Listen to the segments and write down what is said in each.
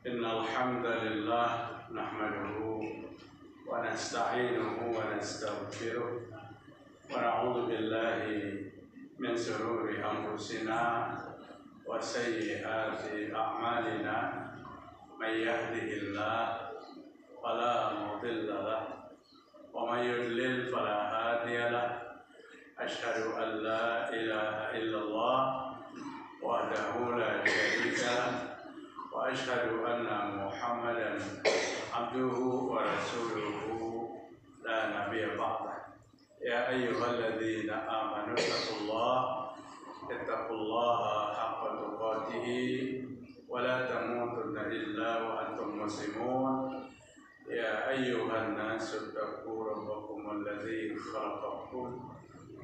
إن الحمد لله نحمده ونستعينه ونستغفره ونعوذ بالله من شرور أنفسنا وسيئات أعمالنا من يهده الله فلا مضل له ومن يضلل فلا هادي له أشهد أن لا إله إلا الله وحده لا شريك له وأشهد أن محمدا عبده ورسوله لا نبي بعده يا أيها الذين آمنوا اتقوا الله حق تقاته ولا تموتن إلا وأنتم مسلمون يا أيها الناس اتقوا ربكم الذي خلقكم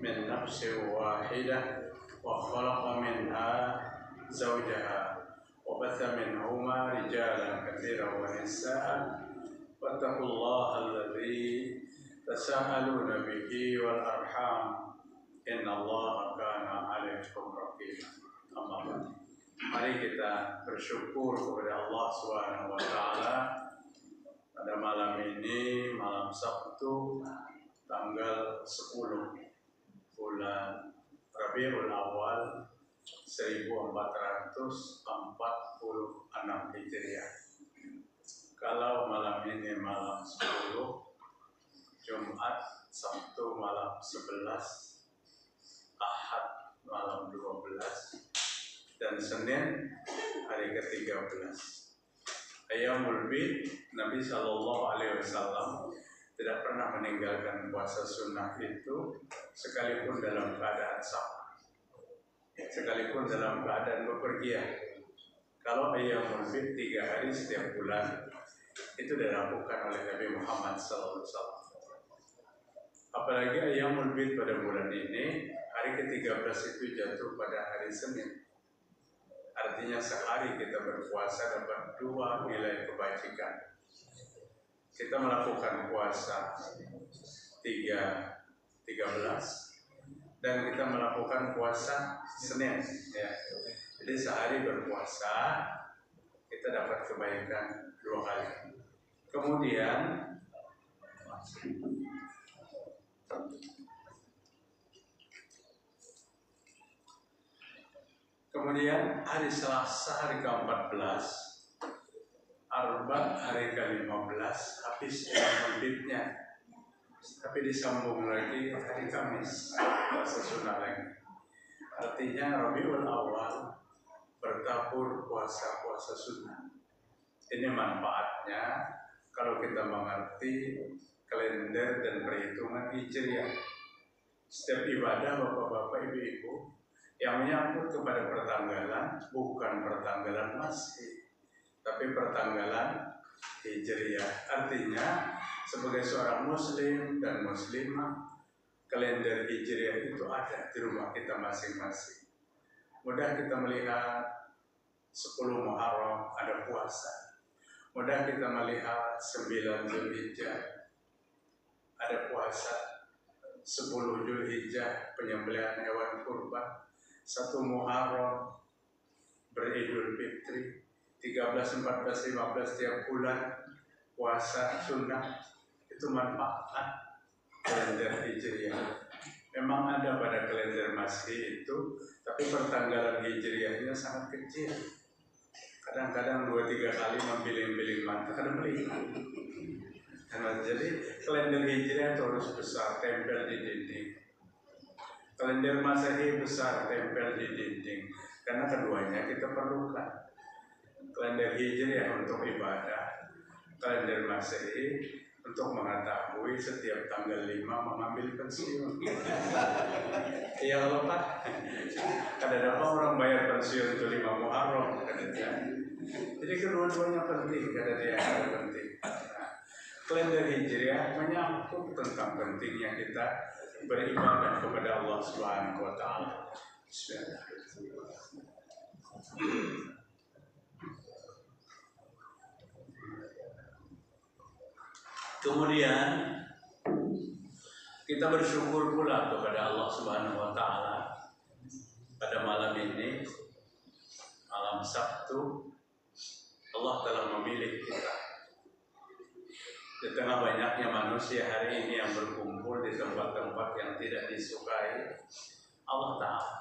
من نفس واحدة وخلق منها زوجها وبث منهما رجالا كثيرا ونساء واتقوا الله الذي تساءلون به والأرحام إن الله كان عليكم رقيبا. Amma ba'd. Mari kita bersyukur kepada Allah Subhanahu wa taala pada malam ini, malam Sabtu tanggal 10 bulan Rabiul Awal 1446 Hijriah. Kalau malam ini malam 10, Jumat, Sabtu malam 11, Ahad malam 12, dan Senin hari ke-13. Ayyamul Bid, Nabi SAW tidak pernah meninggalkan puasa sunnah itu sekalipun dalam keadaan safar, sekalipun dalam keadaan bepergian. Kalau Ayyamul Bid 3 hari setiap bulan itu dilakukan oleh Nabi Muhammad SAW. Apalagi Ayyamul Bid pada bulan ini, hari ke-13 itu jatuh pada hari Senin. Artinya sehari kita berpuasa dapat 2 nilai kebajikan. Kita melakukan puasa 13 dan kita melakukan puasa Senin, ya. Jadi sehari berpuasa kita dapat kebaikan 2 kali. Kemudian hari Selasa hari ke-14, Arba hari ke-15 habis Bidnya, tapi disambung lagi hari Kamis puasa sunnah lagi. Artinya Rabiul Awal bertabur puasa sunnah. Ini manfaatnya kalau kita mengerti kalender dan perhitungan Hijriah. Setiap ibadah bapak-bapak, ibu-ibu yang menyangkut kepada pertanggalan, bukan pertanggalan Masih, tapi pertanggalan Hijriah. Artinya sebagai seorang muslim dan muslimah, kalender Hijriah itu ada di rumah kita masing-masing. Mudah kita melihat 10 Muharram ada puasa. Mudah kita melihat 9 Zulhijjah ada puasa. 10 Zulhijjah penyembelihan hewan kurban. 1 Muharram beridul fitri. 13, 14, 15 tiap bulan puasa sunnah. Itu manfaat kalender Hijriah. Memang ada pada kalender Masih itu, tapi pertanggalan Hijriahnya sangat kecil. Kadang-kadang 2-3 kali mempiling-piling mata, kadang melihat. Jadi kalender Hijriah itu harus besar, tempel di dinding. Kalender Masehi besar, tempel di dinding. Karena keduanya kita perlukan. Kalender Hijriah untuk ibadah, kalender Masehi untuk mengetahui setiap tanggal 5 mengambil pensiun. Iya kalau Pak, ada orang bayar pensiun itu 5 Muharram, jadi kedua-duanya penting, kata dia penting. Kalender Hijriah menyangkut tentang pentingnya kita beribadah kepada Allah Subhanahu wa taala. Bismillahirrahmanirrahim. Kemudian kita bersyukur pula kepada Allah Subhanahu wa taala pada malam ini, malam Sabtu, Allah Allah telah memilih kita. Di tengah banyaknya manusia hari ini yang berkumpul di tempat-tempat yang tidak disukai Allah Ta'ala,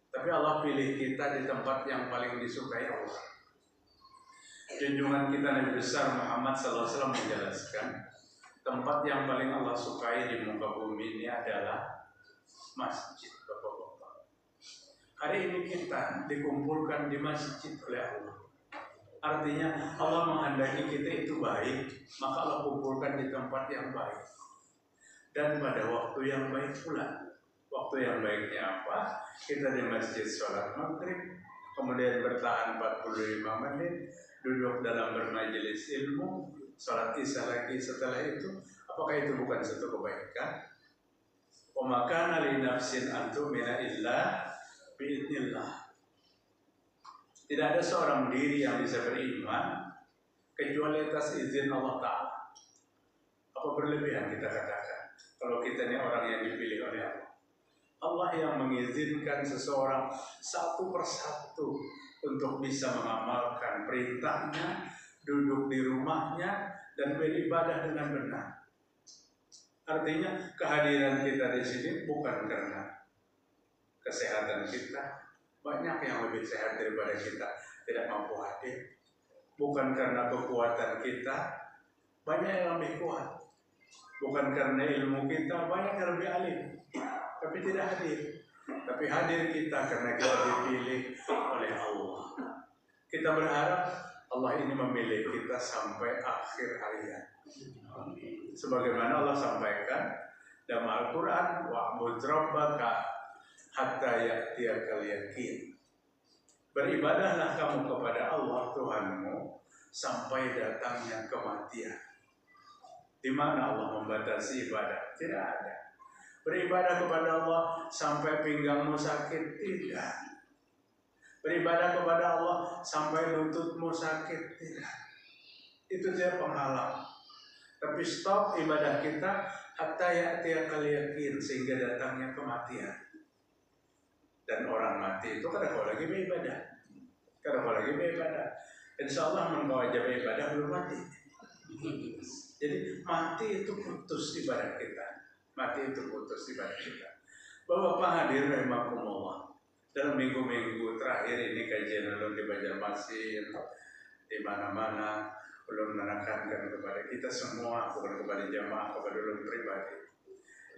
tapi Allah pilih kita di tempat yang paling disukai Allah. Junjungan kita Nabi besar Muhammad SAW menjelaskan, tempat yang paling Allah sukai di muka bumi ini adalah masjid. Bapak-bapak, hari ini kita dikumpulkan di masjid oleh Allah. Artinya Allah menghendaki kita itu baik, maka Allah kumpulkan di tempat yang baik dan pada waktu yang baik pula. Waktu yang baiknya apa? Kita di masjid sholat maghrib, kemudian bertahan 45 menit, duduk dalam bermajelis ilmu, sholat isya lagi setelah itu. Apakah itu bukan satu kebaikan? Wa ma kana li nafsin an tu'mina illa bi'idznillah. Tidak ada seorang diri yang bisa beriman kecuali atas izin Allah Ta'ala. Apa berlebihan kita katakan kalau kita ini orang yang dipilih oleh Allah? Allah yang mengizinkan seseorang satu persatu untuk bisa mengamalkan perintahnya, duduk di rumahnya, dan beribadah dengan benar. Artinya kehadiran kita di sini bukan karena kesehatan kita. Banyak yang lebih sehat daripada kita tidak mampu hadir. Bukan karena kekuatan kita, banyak yang lebih kuat. Bukan karena ilmu kita, banyak yang lebih alim, tapi tidak hadir. Tapi hadir kita karena kita dipilih oleh Allah. Kita berharap Allah ini memilih kita sampai akhir hayat. Sebagaimana Allah sampaikan dalam Al-Quran, wa'bud rabbaka hatta ya'tiyakal yakin. Beribadahlah kamu kepada Allah Tuhanmu sampai datangnya kematian. Di mana Allah membatasi ibadah? Tidak ada. Beribadah kepada Allah sampai pinggangmu sakit? Tidak. Beribadah kepada Allah sampai lututmu sakit? Tidak. Itu dia penghalang. Tapi stop ibadah kita hatta ya'tiyakal yakin, sehingga datangnya kematian. Dan orang mati itu kadang lagi beribadah, kadang lagi beribadah. Insya Allah engkau aja beribadah belum mati. Jadi mati itu putus ibadah kita. Mati itu putus ibadah kita. Bapak hadir rahimakumullah. Dalam minggu-minggu terakhir ini kajian ulun di Banjarmasin, di mana-mana belum menekankan kepada kita semua, bukan kepada jamaah, kepada ulun pribadi.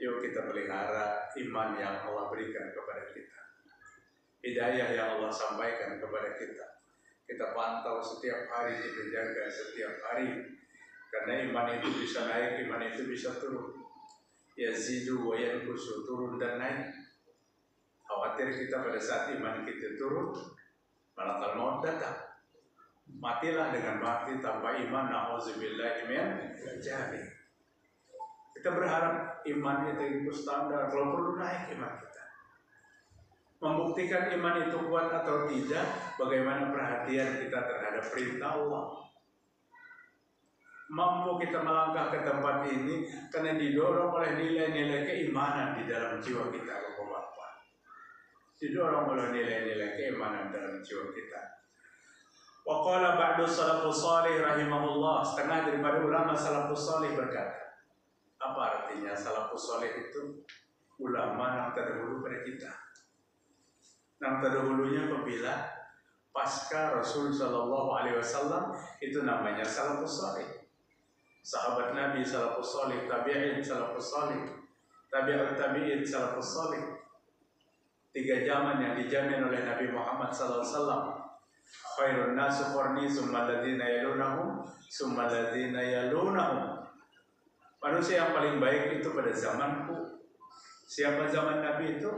Yuk kita pelihara iman yang Allah berikan kepada kita. Hidayah yang Allah sampaikan kepada kita, kita pantau setiap hari, kita jaga setiap hari. Karena iman itu bisa naik, iman itu bisa turun. Yazidu wa yanqusu, turun dan naik. Khawatir kita pada saat iman kita turun, malakal maut datang. Matilah dengan mati tanpa iman, na'udzubillahi min dzalik. Kita berharap iman itu standar, kalau perlu naik iman kita. Membuktikan iman itu kuat atau tidak, bagaimana perhatian kita terhadap perintah Allah. Mampu kita melangkah ke tempat ini karena didorong oleh nilai-nilai keimanan di dalam jiwa kita, Bapak-bapak. Didorong oleh nilai-nilai keimanan dalam jiwa kita. Wa qala ba'du salafus salih rahimahullah, setengah daripada ulama salafus salih berkata. Apa artinya salafus salih itu? Ulama yang terdahulu pada kita. Yang terdahulunya apabila pasca Rasul Shallallahu Alaihi Wasallam, itu namanya salafus salih. Sahabat Nabi salafus salih, tabi'in salafus salih, tabi'ut tabi'in salafus salih. 3 zaman yang dijamin oleh Nabi Muhammad Sallallahu Alaihi Wasallam. Khairun nasu qarni, summa alladziina yalunahum, summa alladziina yalunahum. Manusia yang paling baik itu pada zamanku. Siapa zaman Nabi itu?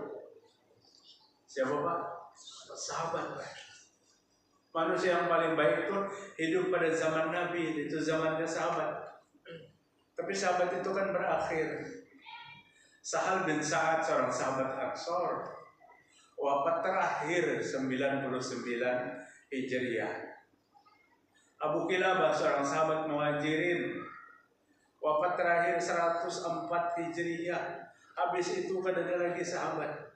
Siapa Pak? Sahabat Pak. Manusia yang paling baik itu hidup pada zaman Nabi, itu zamannya sahabat. Tapi sahabat itu kan berakhir. Sahal bin Sa'ad, seorang sahabat Ansor, wafat terakhir 99 Hijriah. Abu Kilabah, seorang sahabat Muhajirin, wafat terakhir 104 Hijriah. Habis itu kan ada lagi sahabat.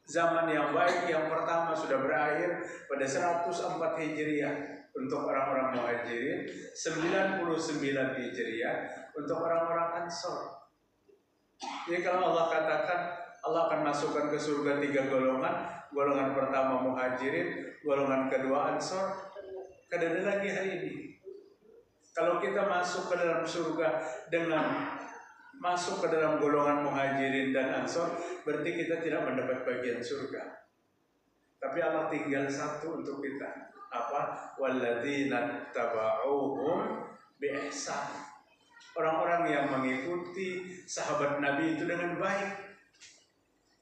Zaman yang baik yang pertama sudah berakhir pada 104 Hijriah untuk orang-orang Muhajirin, 99 Hijriah untuk orang-orang Ansor. Jadi kalau Allah katakan Allah akan masukkan ke surga 3 golongan, golongan pertama Muhajirin, golongan kedua Ansor, kada ada lagi hari ini. Kalau kita masuk ke dalam surga dengan masuk ke dalam golongan Muhajirin dan Ansor, berarti kita tidak mendapat bagian surga. Tapi Allah tinggal satu untuk kita. Apa? Walladzina taba'uhum biihsan. Orang-orang yang mengikuti sahabat Nabi itu dengan baik.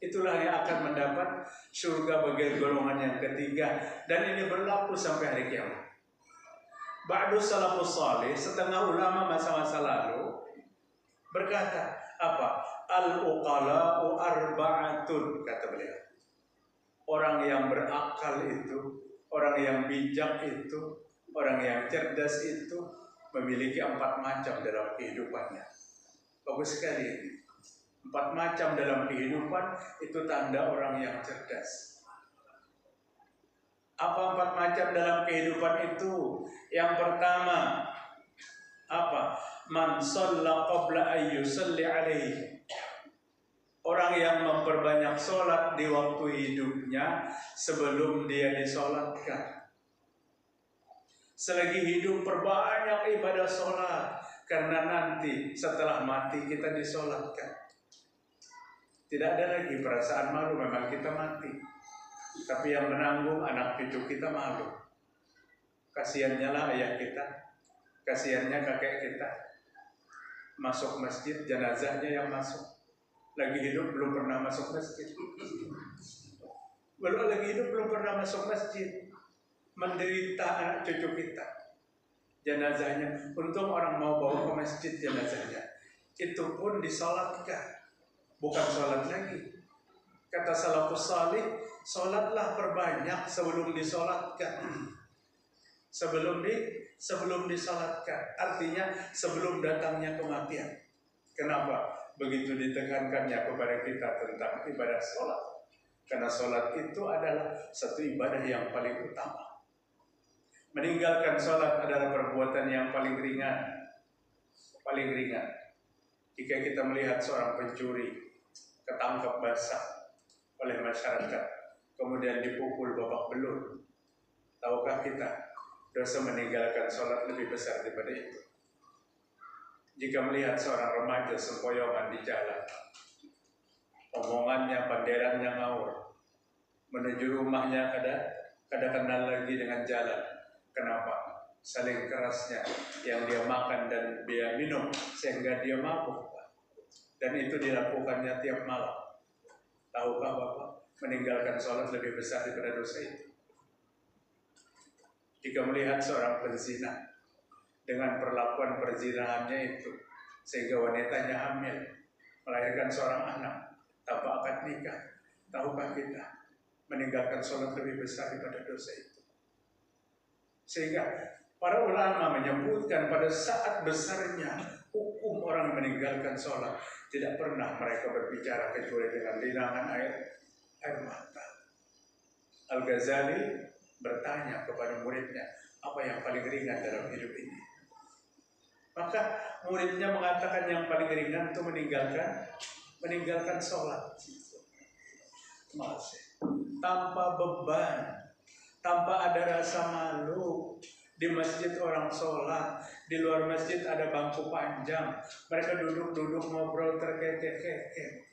Itulah yang akan mendapat surga bagian golongan yang ketiga. Dan ini berlaku sampai hari kiamat. Ba'du salafus salih, setengah ulama masa-masa lalu berkata, apa? Al-uqala'u arba'atun, kata beliau. Orang yang berakal itu, orang yang bijak itu, orang yang cerdas itu memiliki 4 macam dalam kehidupannya. Bagus sekali ini. 4 macam dalam kehidupan itu tanda orang yang cerdas. Apa 4 macam dalam kehidupan itu? Yang pertama, apa? Man shalla qabla an yusalli alaihi. Orang yang memperbanyak sholat di waktu hidupnya sebelum dia disolatkan. Selagi hidup perbanyak ibadah sholat, karena nanti setelah mati kita disolatkan. Tidak ada lagi perasaan malu, memang kita mati, tapi yang menanggung anak cucu kita malu. Kasihannya lah ayah kita, kasihannya kakek kita. Masuk masjid, jenazahnya yang masuk. Lagi hidup belum pernah masuk masjid. Lagi hidup belum pernah masuk masjid. Menderita anak cucu kita. Jenazahnya, untung orang mau bawa ke masjid jenazahnya. Itu pun disolatkan. Bukan sholat lagi. Kata salafus salih, sholatlah perbanyak sebelum disolatkan. Sebelum disolatkan, artinya sebelum datangnya kematian. Kenapa? Begitu ditekankannya kepada kita tentang ibadah sholat. Karena sholat itu adalah satu ibadah yang paling utama. Meninggalkan sholat adalah perbuatan yang paling ringan. Paling ringan. Jika kita melihat seorang pencuri ketangkap basah oleh masyarakat, kemudian dipukul babak belur, tahukah kita dosa meninggalkan sholat lebih besar daripada itu? Jika melihat seorang remaja sempoyongan di jalan, omongannya, banderannya ngawur, menuju rumahnya kada kenal lagi dengan jalan. Kenapa? Saling kerasnya yang dia makan dan dia minum sehingga dia mabuk. Dan itu dilakukannya tiap malam. Tahukah Bapak, meninggalkan sholat lebih besar daripada dosa itu? Jika melihat seorang penzina dengan perlakuan perzinahannya itu, sehingga wanitanya hamil, melahirkan seorang anak tanpa akad nikah, tahukah kita meninggalkan sholat lebih besar daripada dosa itu? Sehingga para ulama menyebutkan pada saat besarnya hukum orang meninggalkan sholat, tidak pernah mereka berbicara kecuali dengan linangan air mata. Al-Ghazali bertanya kepada muridnya, apa yang paling ringan dalam hidup ini? Maka muridnya mengatakan yang paling ringan itu meninggalkan sholat. Tanpa beban, tanpa ada rasa malu. Di masjid orang sholat, di luar masjid ada bangku panjang, mereka duduk-duduk ngobrol terkekeh-kekeh.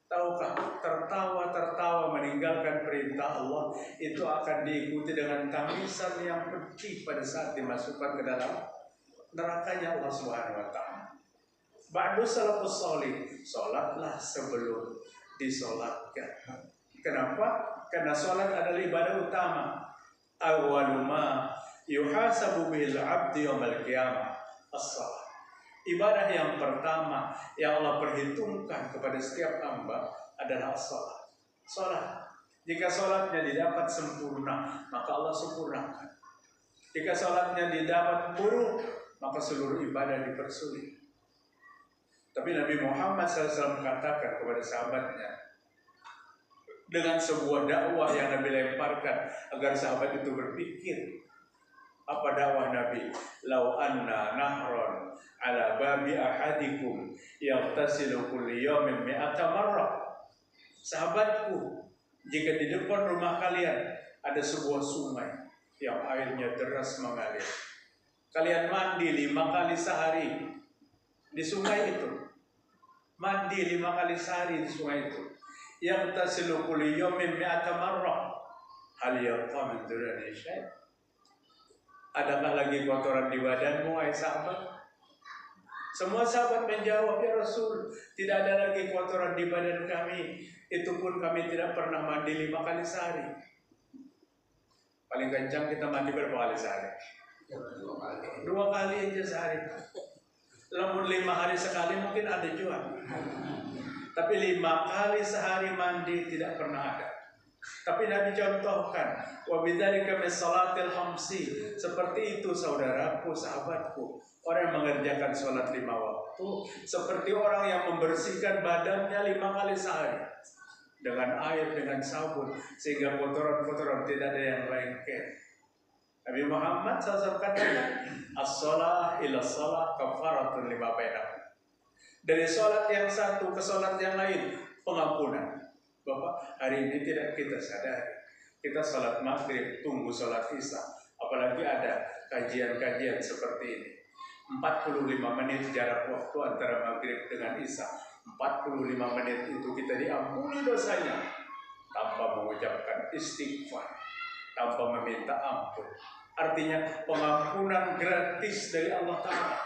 Tahukah, tertawa-tertawa meninggalkan perintah Allah itu akan diikuti dengan tangisan yang pedih pada saat dimasukkan ke dalam nerakanya Allah Subhanahu wa taala. Ba'du salafus shalih, salatlah sebelum disolatkan. Kenapa? Karena salat adalah ibadah utama. Awwaluma yuhasabu bil 'abdi yaumil qiyamah as-shalah. Ibadah yang pertama yang Allah perhitungkan kepada setiap hamba adalah salat. Salat. Jika salatnya didapat sempurna, maka Allah sempurnakan. Jika salatnya didapat buruk, maka seluruh ibadah dipersulit. Tapi Nabi Muhammad SAW katakan kepada sahabatnya, dengan sebuah dakwah yang Nabi lemparkan agar sahabat itu berpikir. Apa dakwah Nabi? Lau anna nahron ala babi ahadikum yaghtasilu kulli yawmin mi'ata marrah. Sahabatku, jika di depan rumah kalian ada sebuah sungai yang airnya deras mengalir, kalian mandi 5 kali sehari di sungai itu. Mandi 5 kali sehari di sungai itu. Yaghtasilu kulli yawmin mi'ata marrah. Hal yabqa min durani syai'? Adakah lagi kotoran di badanmu, wahai sahabat? Semua sahabat menjawab, ya Rasul, tidak ada lagi kotoran di badan kami. Itu pun kami tidak pernah mandi 5 kali sehari. Paling kencang kita mandi berapa kali sehari? 2 kali aja sehari. Lamun 5 hari sekali mungkin ada juga. Tapi 5 kali sehari mandi tidak pernah ada. Tapi Nabi contohkan, wa bidzalika min salatil khamsi. Seperti itu saudaraku, sahabatku, orang yang mengerjakan sholat 5 waktu seperti orang yang membersihkan badannya 5 kali sehari dengan air, dengan sabun, sehingga kotoran-kotoran tidak ada yang lengket. Nabi Muhammad SAW katakan, as-shalah ila shalah kafaratun lima bainahum. Dari sholat yang satu ke sholat yang lain, pengampunan. Bapak, hari ini tidak kita sadari. Kita sholat maghrib, tunggu sholat isya. Apalagi ada kajian-kajian seperti ini. 45 menit jarak waktu antara maghrib dengan isya. 45 menit itu kita diampuni dosanya tanpa mengucapkan istighfar, tanpa meminta ampun. Artinya pengampunan gratis dari Allah Ta'ala.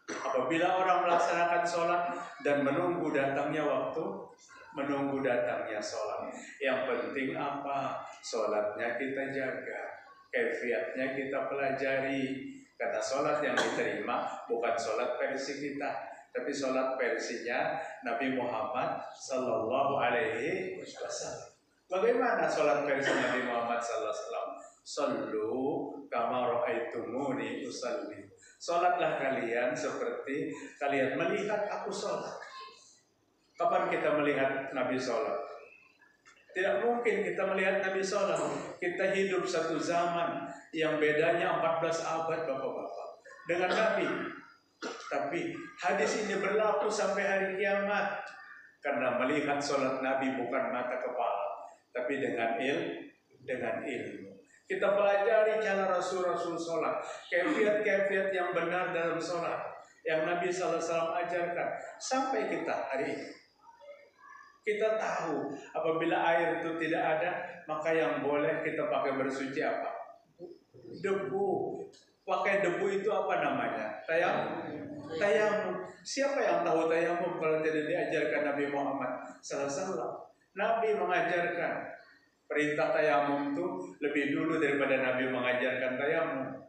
Apabila orang melaksanakan sholat dan menunggu datangnya waktu, menunggu datangnya sholat. Yang penting apa? Sholatnya kita jaga, kaifiatnya kita pelajari. Kata sholat yang diterima bukan sholat versi kita, tapi sholat versinya Nabi Muhammad Sallallahu Alaihi Wasallam. Bagaimana sholat versi Nabi Muhammad Sallallahu Alaihi Wasallam? Sallu kama ra'aitumuni usalli. Sholatlah kalian seperti kalian melihat aku sholat. Kapan kita melihat Nabi sholat? Tidak mungkin kita melihat Nabi sholat. Kita hidup satu zaman yang bedanya 14 abad Bapak-Bapak dengan Nabi. Tapi hadis ini berlaku sampai hari kiamat. Karena melihat sholat Nabi bukan mata kepala, tapi dengan ilmu. Kita pelajari cara Rasul-Rasul sholat, kaifiat-kaifiat yang benar dalam sholat yang Nabi SAW ajarkan sampai kita hari ini. Kita tahu apabila air itu tidak ada, maka yang boleh kita pakai bersuci apa? Debu. Pakai debu itu apa namanya? Tayamum. Siapa yang tahu tayamum kalau tidak diajarkan Nabi Muhammad SAW? Nabi mengajarkan. Perintah tayamum itu lebih dulu daripada Nabi mengajarkan tayamum.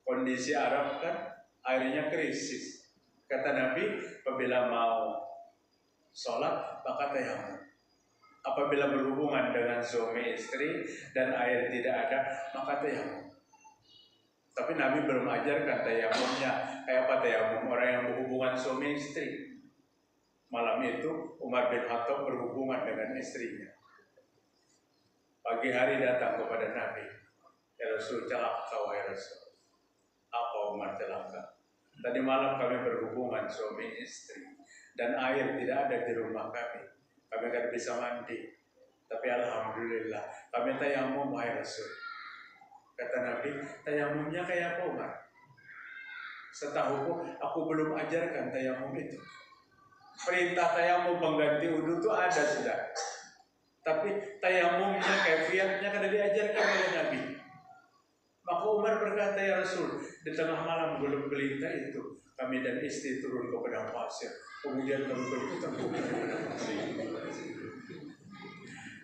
Kondisi Arab kan airnya krisis. Kata Nabi, apabila mau sholat maka tayamum. Apabila berhubungan dengan suami istri dan air tidak ada, maka tayamum. Tapi Nabi belum ajarkan tayamumnya kayak apa tayamum orang yang berhubungan suami istri. Malam itu Umar bin Khattab berhubungan dengan istrinya. Pagi hari datang kepada Nabi, ya Rasul, celaka wahai Rasul. Apa Umar celaka? Tadi malam kami berhubungan suami istri dan air tidak ada di rumah kami. Kami tidak bisa mandi. Tapi alhamdulillah kami tayamum wahai Rasul. Kata Nabi, tayamumnya kayak apa Umar? Setahuku aku belum ajarkan tayamum itu. Perintah tayamum pengganti wudu itu ada sudah. Tapi tayamumnya, kaifiatnya kada diajarkan oleh Nabi. Maka Umar berkata, ya Rasul, di tengah malam belum gelita itu, kami dan istri turun ke padang pasir. Kemudian kami berputar-putar ke padang pasir.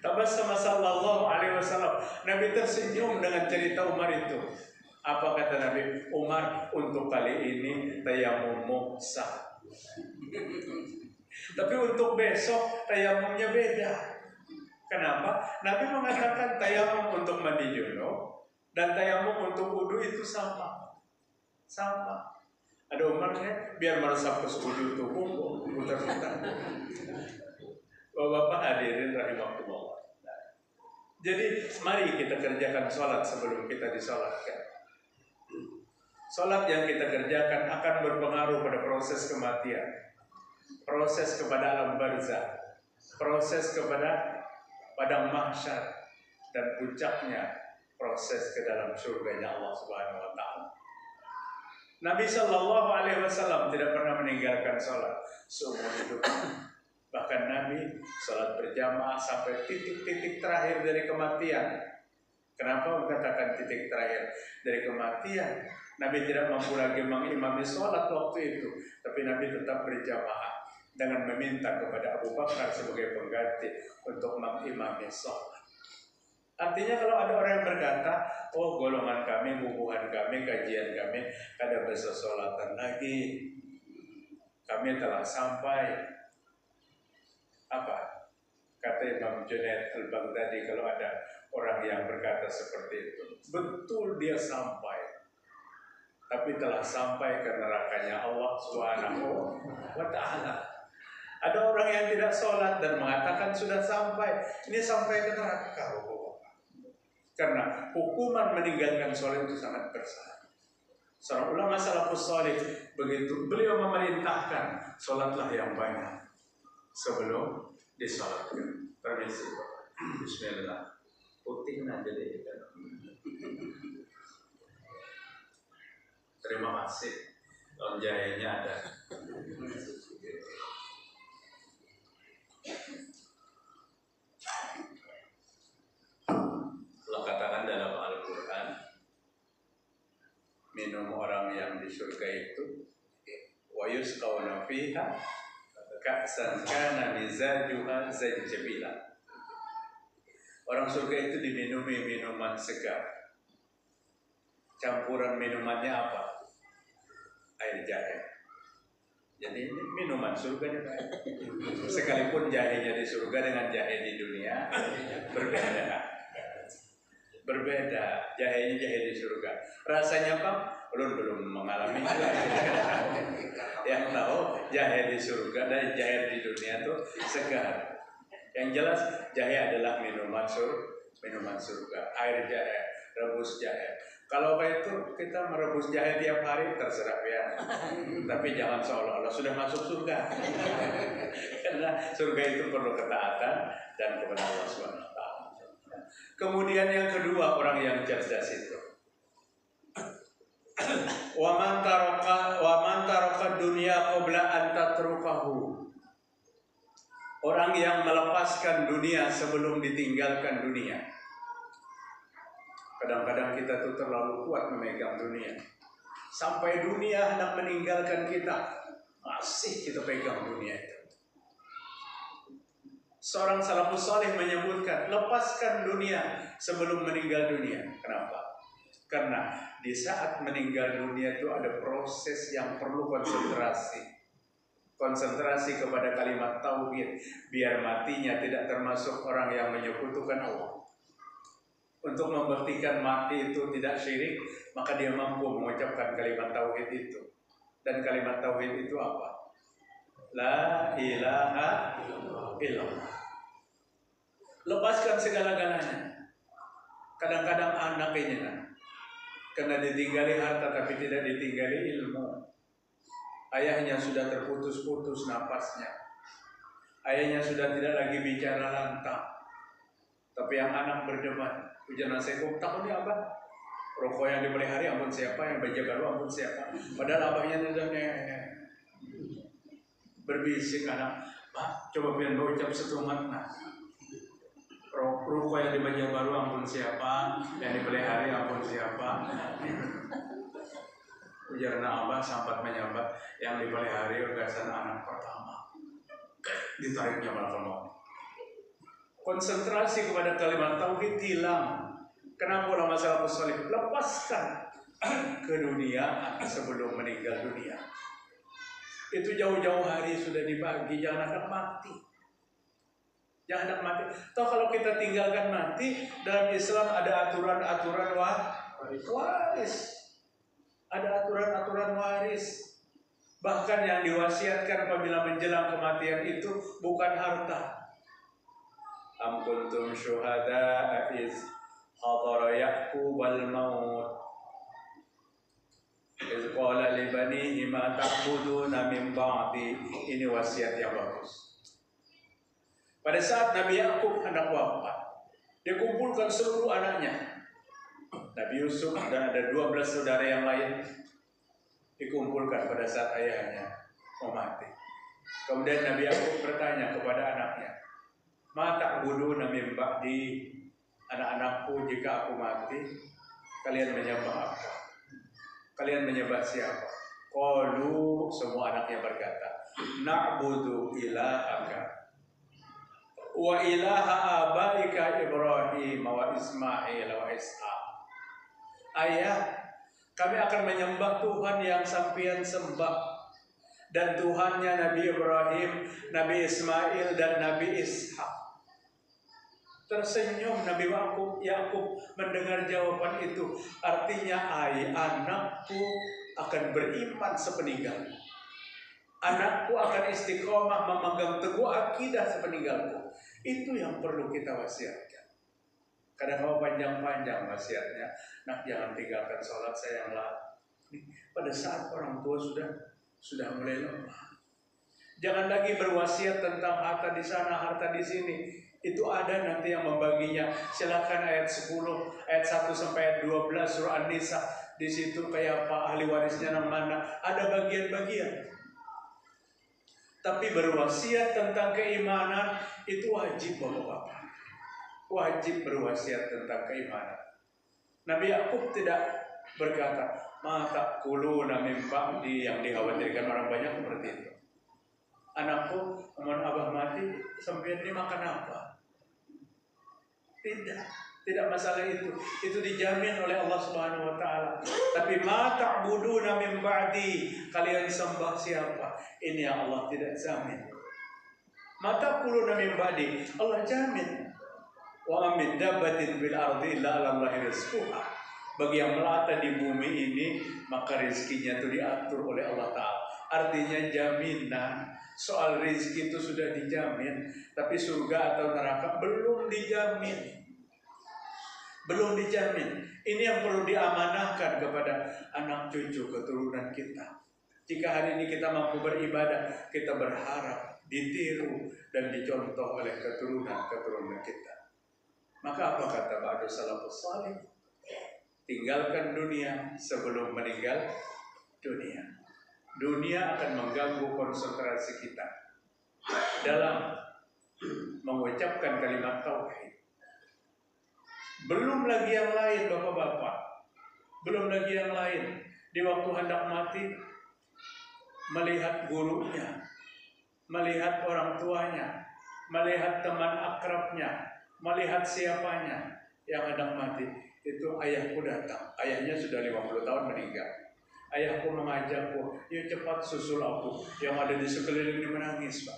Tabassama sallallahu alaihi wasallam. Nabi tersenyum dengan cerita Umar itu. Apa kata Nabi? Umar, untuk kali ini tayamummu sah. Tapi untuk besok tayamumnya beda. Kenapa? Nabi mengatakan tayamum untuk mandi junub dan tayamum untuk wudu itu sama. Sama. Ada Umarnya biar meresap ke sekujur tubuh, putar-putar. Bapak-bapak hadirin rahimakumullah. Jadi mari kita kerjakan sholat sebelum kita disolatkan. Sholat yang kita kerjakan akan berpengaruh pada proses kematian, proses kepada alam barzah, proses kepada padang mahsyar, dan puncaknya proses ke dalam surganya Allah Subhanahu wa taala. Nabi Shallallahu alaihi wasallam tidak pernah meninggalkan sholat seumur hidup. Bahkan Nabi sholat berjamaah sampai titik-titik terakhir dari kematian. Kenapa mengatakan titik terakhir dari kematian? Nabi tidak mampu lagi mengimami sholat waktu itu, tapi Nabi tetap berjamaah dengan meminta kepada Abu Bakar sebagai pengganti untuk mengimami sholat. Artinya kalau ada orang yang berkata, oh golongan kami, hubungan kami, kajian kami, kada bisa sholatan lagi, kami telah sampai. Apa? Kata Imam Junaid al-Baghdadi kalau ada orang yang berkata seperti itu. Betul dia sampai. Tapi telah sampai ke nerakanya Allah Subhanahu wa ta'ala. Ada orang yang tidak sholat dan mengatakan sudah sampai. Ini sampai ke neraka. Karena hukuman meninggalkan sholat itu sangat besar. Seorang ulama salafus salih begitu beliau memerintahkan sholatlah yang banyak sebelum disolatkan. Permisi, Bismillah. Putih aja deh. Terima kasih. Dalam jahenya ada. Allah katakan dalam Al-Quran, minum orang yang di surga itu, wa yusqawna fiha ka'san kana mizajuha zanjabila. Orang surga itu diminumi minuman segar. Campuran minumannya apa? Air jahe. Jadi ini minuman surga. Sekalipun jahenya di surga dengan jahe di dunia berbeda. Berbeda. Jahenya jahe di surga. Rasanya Pak, belum mengalami. Yang tahu jahe di surga dan jahe di dunia itu segar. Yang jelas jahe adalah minuman surga. Air jahe, rebus jahe. Kalau kayak itu kita merebus jahe tiap hari terserah ya. Tapi jangan seolah-olah sudah masuk surga. Karena surga itu perlu ketaatan dan kepada Allah Subhanahu wa taala. Kemudian yang kedua orang yang cerdas itu. Wa man taraka dunya qabla an tatrukahu. Orang yang melepaskan dunia sebelum ditinggalkan dunia. Kadang-kadang kita tuh terlalu kuat memegang dunia. Sampai dunia hendak meninggalkan kita, masih kita pegang dunia itu. Seorang salafus saleh menyebutkan, lepaskan dunia sebelum meninggal dunia. Kenapa? Karena di saat meninggal dunia itu ada proses yang perlu konsentrasi. Konsentrasi kepada kalimat tauhid, biar matinya tidak termasuk orang yang menyekutukan Allah. Untuk membuktikan mati itu tidak syirik, maka dia mampu mengucapkan kalimat tauhid itu. Dan kalimat tauhid itu apa? La ilaha illallah. Lepaskan segala-galanya. Kadang-kadang anak ini karena ditinggali harta tapi tidak ditinggali ilmu. Ayahnya sudah terputus-putus napasnya. Ayahnya sudah tidak lagi bicara lantang. Tapi yang anak berdebat. Ujian nasihat, takutnya apa? Rokok yang dipelihara ampun siapa, yang baju baru ampun siapa. Padahal abahnya sudah berbisik anak, Pak, coba biar ucap setumat. Nah, rokok yang di baju baru ampun siapa, yang dipelihara ampun siapa. Ujarna abah sampat menyambat yang dipelihara gagasan anak pertama. Ditariknya malah mau. Konsentrasi kepada kalimat tauhid hilang. Kenapa ulama salafus salih lepaskan ke dunia sebelum meninggal dunia? Itu jauh-jauh hari sudah dibagi, jangan hendak mati. Jangan hendak mati. Toh kalau kita tinggalkan mati, dalam Islam ada aturan-aturan waris. Ada aturan-aturan waris. Bahkan yang diwasiatkan apabila menjelang kematian itu bukan harta. am kuntum syuhada'a iz hadara Ya'qubal maut iz qala li banihi ma ta'buduna min ba'di. Ini wasiat yang bagus. Pada saat Nabi Yakub hendak wafat, dia kumpulkan seluruh anaknya. Nabi Yusuf dan ada 12 saudara yang lain dikumpulkan pada saat ayahnya mau mati. Kemudian Nabi Yakub bertanya kepada anaknya, "Ma ta'buduna min ba'di?" Anak-anakku, jika aku mati, kalian menyembah apa? Kalian menyembah siapa? Qalu, semua anaknya berkata, "Na'budu ilahaka wa ilaha abaika Ibrahim wa Ismail wa Ishaq." Ayah, kami akan menyembah Tuhan yang sampean sembah dan Tuhannya Nabi Ibrahim, Nabi Ismail dan Nabi Ishak. Tersenyum Nabi Yakub mendengar jawaban itu. Artinya, anakku akan beriman sepeninggalku. Anakku akan istiqomah memegang teguh akidah sepeninggalku. Itu yang perlu kita wasiatkan. Kadang kalau panjang-panjang wasiatnya, nak jangan tinggalkan sholat sayanglah. Pada saat orang tua sudah mulai lemah. Jangan lagi berwasiat tentang harta di sana, harta di sini. Itu ada nanti yang membaginya. Silakan ayat 10, ayat 1 sampai ayat 12 surah An-Nisa. Di situ kayak apa, ahli warisnya nang mana, ada bagian-bagian. Tapi berwasiat tentang keimanan itu wajib Bapak-bapak. Wajib berwasiat tentang keimanan. Nabi Yakub tidak berkata, "Ma ta'kuluna min ba'di," yang dikhawatirkan orang banyak seperti itu. Anakku, aman abah mati, sampai ini makan apa? Tidak masalah itu. Itu dijamin oleh Allah Subhanahu wa taala. Tapi ma ta'buduna min ba'di, kalian sembah siapa? Ini yang Allah tidak jamin. Ma ta'kuluna min ba'di, Allah jamin. Wa min dabbatin fil ardi illa 'ala Allahi rizquha. Bagi yang melata di bumi ini, maka rezekinya itu diatur oleh Allah Ta'ala. Artinya jaminan. Soal rezeki itu sudah dijamin, tapi surga atau neraka belum dijamin. Belum dijamin. Ini yang perlu diamanahkan kepada anak cucu keturunan kita. Jika hari ini kita mampu beribadah, kita berharap ditiru dan dicontoh oleh keturunan kita. Maka apa kata ba'du salafus salih? Tinggalkan dunia sebelum meninggal dunia. Dunia akan mengganggu konsentrasi kita dalam mengucapkan kalimat tauhid. Belum lagi yang lain Bapak-bapak. Belum lagi yang lain. Di waktu hendak mati, melihat gurunya, melihat orang tuanya, melihat teman akrabnya, melihat siapanya yang hendak mati. Itu ayahku datang. Ayahnya sudah 50 tahun meninggal. Ayahku mengajakku, "Yuk cepat susul aku." Yang ada di sekeliling ini menangis, Pak.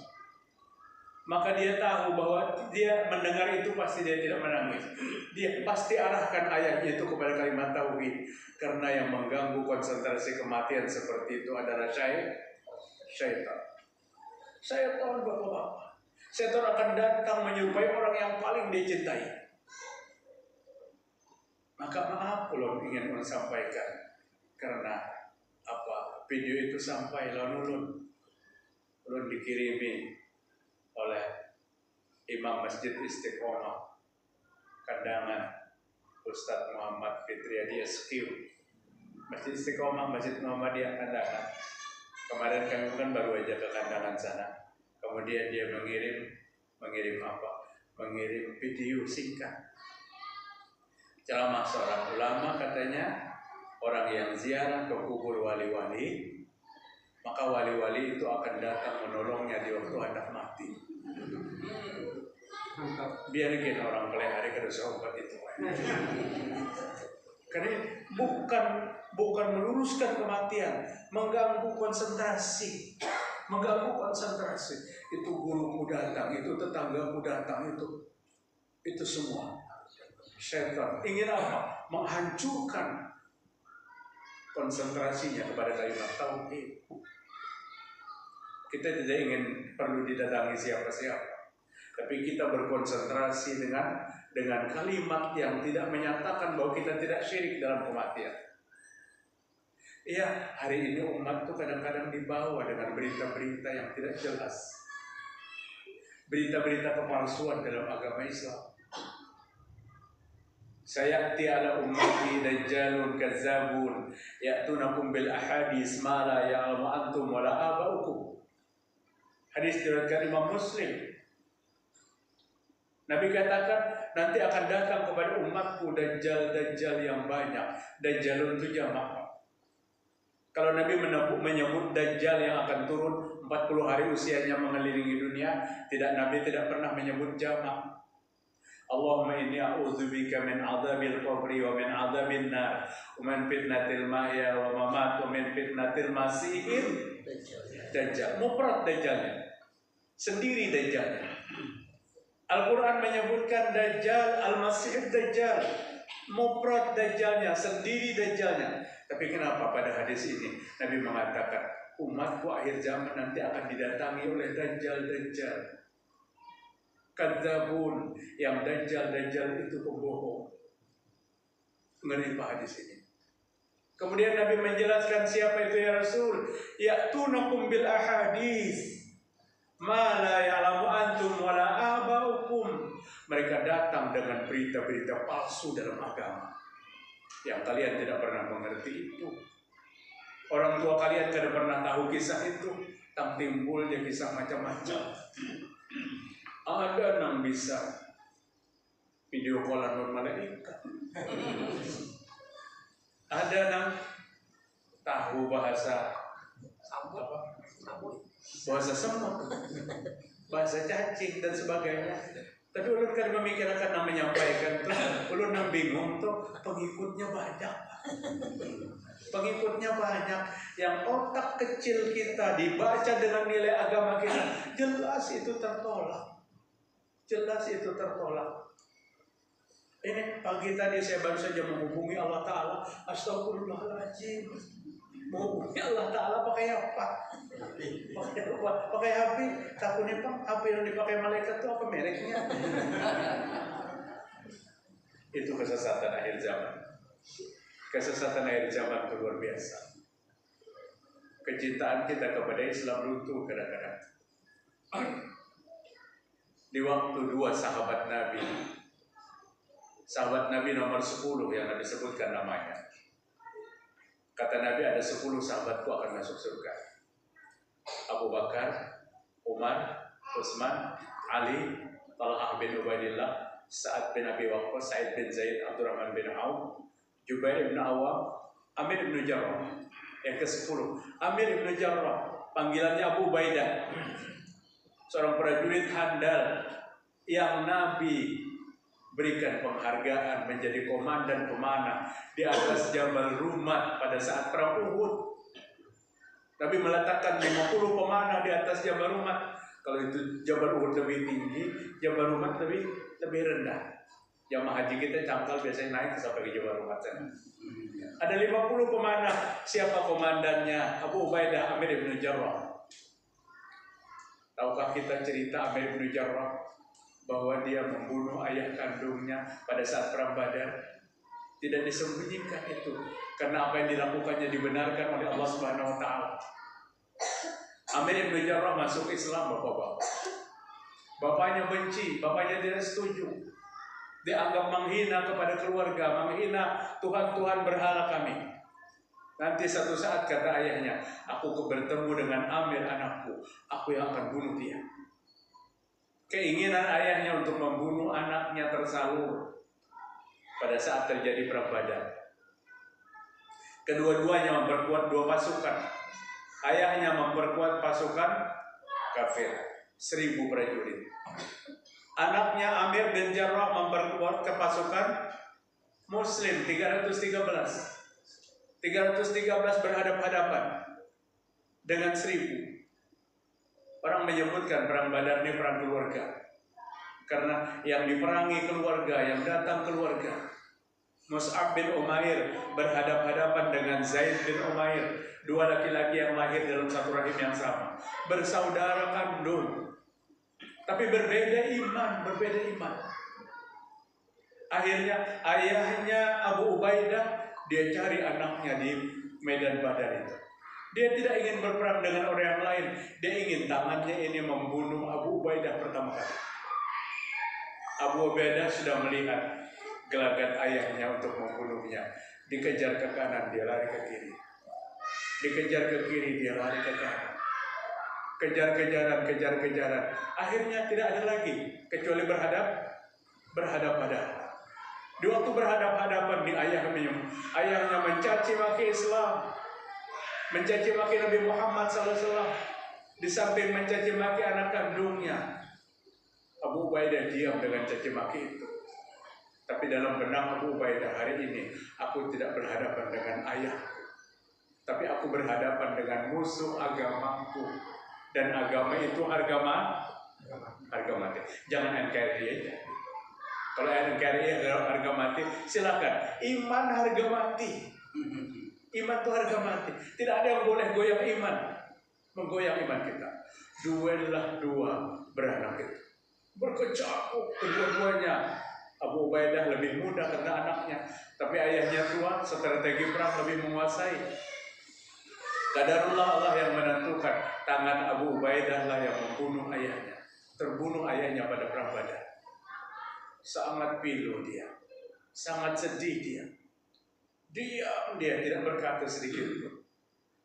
Maka dia tahu bahwa dia mendengar itu pasti dia tidak menangis. Dia pasti arahkan ayahnya itu kepada kalimat tauhid. Karena yang mengganggu konsentrasi kematian seperti itu adalah syaitan. Syaitan Bapak-bapak. Syaitan akan datang menyerupai orang yang paling dia cintai. Maka maaf kalau ingin menyampaikan, karena video itu sampai lalu ulun dikirimi oleh Imam Masjid Istiqomah Kandangan, Ustadz Muhammad Fitriadi SQ. Masjid Istiqomah, Masjid Muhammadiyah Kandangan. Kemarin kami kan baru aja ke Kandangan sana. Kemudian dia mengirim apa? Mengirim video singkat ceramah seorang ulama, katanya orang yang ziarah ke kubur wali-wali, maka wali-wali itu akan datang menolongnya di waktu hendak mati. Biarkan orang pelihara ke sobat itu. Karena bukan meluruskan kematian, mengganggu konsentrasi. Itu guruku datang, itu tetanggaku datang, itu semua. Syaitan ingin apa? Menghancurkan konsentrasinya kepada kalimat tauhid. Kita tidak ingin perlu didatangi siapa-siapa. Tapi kita berkonsentrasi dengan kalimat yang tidak menyatakan bahwa kita tidak syirik dalam kematian. Iya, hari ini umat tuh kadang-kadang dibawa dengan berita-berita yang tidak jelas. Berita-berita kepalsuan dalam agama Islam. Sayati ala ummati dajjalun kazzabun ya'tunakum bil ahadis ma la ya'lamu antum wa la aba'ukum. Hadis diriwayatkan Imam Muslim. Nabi katakan nanti akan datang kepada umatku dajjal yang banyak. Dajjalun itu jamak. Kalau Nabi menyebut dajjal yang akan turun 40 hari usianya mengelilingi dunia, Nabi tidak pernah menyebut jamak. Allahumma inni a'udzubika min adzabil qabri wa min adzabin nar wa min fitnatil mahya wa mamat wa min fitnatil masihir dajjal. Mufrad dajjalnya, sendiri dajjalnya. Al-Quran menyebutkan dajjal, al-masih dajjal, mufrad dajjalnya, sendiri dajjalnya. Tapi kenapa pada hadis ini Nabi mengatakan umatku akhir zaman nanti akan didatangi oleh dajjal. Kadzabun, yang dajjal itu pembohong. Ngeri Pak hadis ini. Kemudian Nabi menjelaskan siapa itu ya Rasul? Ya'tunakum bil ahadis ma la ya'lamu antum wa la aba'ukum. Mereka datang dengan berita-berita palsu dalam agama yang kalian tidak pernah mengerti itu. Orang tua kalian tidak pernah tahu kisah itu. Tang timbulnya kisah macam-macam. Ada yang bisa video callan non malaikat. Ada yang tahu bahasa semut, bahasa cacing dan sebagainya. Tapi ulun kan memikirkan dan menyampaikan tuh, ulun yang bingung tuh pengikutnya banyak. Pengikutnya banyak, yang otak kecil kita dibaca dengan nilai agama kita, jelas itu tertolak. Ini pagi tadi saya baru saja menghubungi Allah Ta'ala. Astagfirullahaladzim. Menghubungi Allah Ta'ala pakai apa? Pakai HP. Takutnya Pak, HP yang dipakai malaikat itu apa mereknya? Itu kesesatan akhir zaman. Kesesatan akhir zaman itu luar biasa. Kecintaan kita kepada Islam runtuh kadang-kadang. Di waktu dua sahabat Nabi nomor 10 yang Nabi sebutkan namanya. Kata Nabi ada 10 sahabatku akan masuk surga. Abu Bakar, Umar, Utsman, Ali, Talhah bin Ubaidillah, Sa'ad bin Abi Waqqas, Sa'id bin Zaid, Abdurrahman bin Auf, Jubair bin Awam, Amir bin Jarrah. Yang ke-10, Amir bin Jarrah, panggilannya Abu Ubaidah. Seorang prajurit handal yang Nabi berikan penghargaan menjadi komandan pemanah di atas Jabal Rumat pada saat perang Uhud. Nabi meletakkan 50 pemanah di atas Jabal Rumat. Kalau itu Jabal Uhud lebih tinggi, Jabal Rumat lebih rendah. Jamaah haji kita cangkal biasanya naik sampai ke Jabal Rumat sana. Ada 50 pemanah. Siapa komandannya? Abu Ubaidah Amir bin Jarrah. Tahukah kita cerita Amir bin Jarrah bahwa dia membunuh ayah kandungnya pada saat perang Badar? Tidak disembunyikan itu, karena apa yang dilakukannya dibenarkan oleh Allah Subhanahu wa taala. Amir bin Jarrah masuk Islam, Bapak-bapak. Bapaknya benci, bapaknya tidak setuju. Dianggap menghina kepada keluarga, menghina Tuhan-Tuhan berhala kami. Nanti satu saat kata ayahnya, aku bertemu dengan Amir anakku, aku yang akan bunuh dia. Keinginan ayahnya untuk membunuh anaknya tersalur pada saat terjadi perang Badar. Kedua-duanya memperkuat 2 pasukan. Ayahnya memperkuat pasukan kafir, 1000 prajurit. Anaknya Amir bin Jarrah memperkuat ke pasukan Muslim 313 berhadap-hadapan dengan 1000. Orang menyebutkan perang Badar ini perang keluarga, karena yang diperangi keluarga, yang datang keluarga. Mus'ab bin Umair berhadap-hadapan dengan Zaid bin Umair, 2 laki-laki yang lahir dalam satu rahim yang sama, bersaudara kandung. Tapi berbeda iman. Akhirnya ayahnya Abu Ubaidah, dia cari anaknya di medan Badar itu. Dia tidak ingin berperang dengan orang yang lain. Dia ingin tangannya ini membunuh Abu Ubaidah pertama kali. Abu Ubaidah sudah melihat gelagat ayahnya untuk membunuhnya. Dikejar ke kanan, dia lari ke kiri. Dikejar ke kiri, dia lari ke kanan. Kejar-kejaran. Akhirnya tidak ada lagi kecuali berhadap-hadapan. Di waktu berhadap-hadapan di ayahnya mencaci maki Islam, mencaci maki Nabi Muhammad SAW, di samping mencaci maki anak kandungnya. Abu Ubaidah diam dengan caci maki itu. Tapi dalam benak Abu Ubaidah, hari ini aku tidak berhadapan dengan ayahku, tapi aku berhadapan dengan musuh agamaku. Dan agama itu harga mati. Jangan NKRI aja. Kalau NKRI harga mati, silakan. Iman harga mati. Iman itu harga mati. Tidak ada yang boleh goyang iman, menggoyang iman kita. Duelah dua beranak itu, berkecamuk kedua-duanya. Abu Ubaidah lebih muda karena anaknya, tapi ayahnya tua, strategi perang lebih menguasai. Qadarullah, Allah yang menentukan. Tangan Abu Ubaidah lah yang membunuh ayahnya. Terbunuh ayahnya pada perang Badar. Sangat pilu dia, sangat sedih dia. Diam dia, tidak berkata sedikit pun.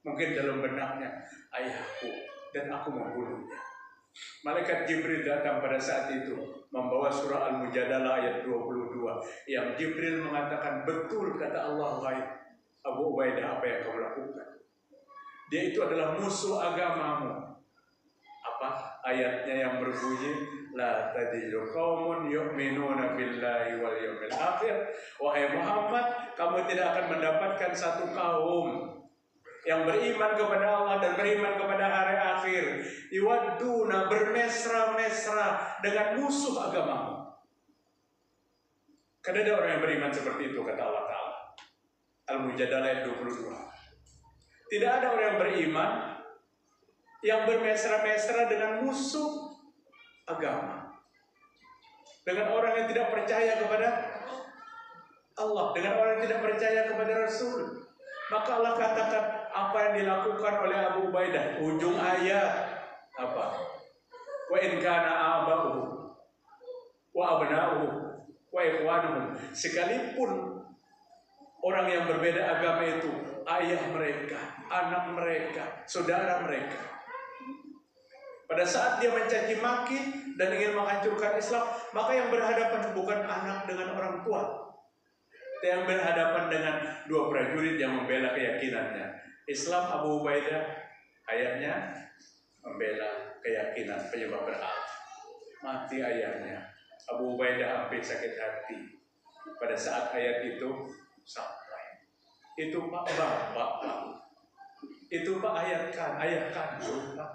Mungkin dalam benaknya, ayahku dan aku membunuhnya. Malaikat Jibril datang pada saat itu membawa surah Al-Mujadalah ayat 22, yang Jibril mengatakan, betul kata Allah, wahai Abu Ubaidah, apa yang kamu lakukan? Dia itu adalah musuh agamamu. Apa ayatnya yang berbunyi, la tajidu qaumun yu'minuna billahi wal yawmil akhir. Wahai Muhammad, kamu tidak akan mendapatkan satu kaum yang beriman kepada Allah dan beriman kepada hari akhir, iwadduna, bermesra-mesra dengan musuh agamamu. Karena ada orang yang beriman seperti itu, kata Allah Ta'ala. Al-Mujadalah ayat 22. Tidak ada orang yang beriman yang bermesra-mesra dengan musuh agama, dengan orang yang tidak percaya kepada Allah, dengan orang yang tidak percaya kepada Rasul. Maka Allah katakan apa yang dilakukan oleh Abu Ubaidah, ujung ayat apa? Wa in kana aba'uhum wa abna'uhum wa ikhwanuhum, sekalipun orang yang berbeda agama itu ayah mereka, anak mereka, saudara mereka, pada saat dia mencaci maki dan ingin menghancurkan Islam, maka yang berhadapan bukan anak dengan orang tua, yang berhadapan dengan dua prajurit yang membela keyakinannya. Islam, Abu Ubaidah, ayahnya membela keyakinan penyembah berhala. Mati ayahnya. Abu Ubaidah hampir sakit hati pada saat ayat itu sampai. Itu Pak Bapak, itu Pak ayah kandung Pak.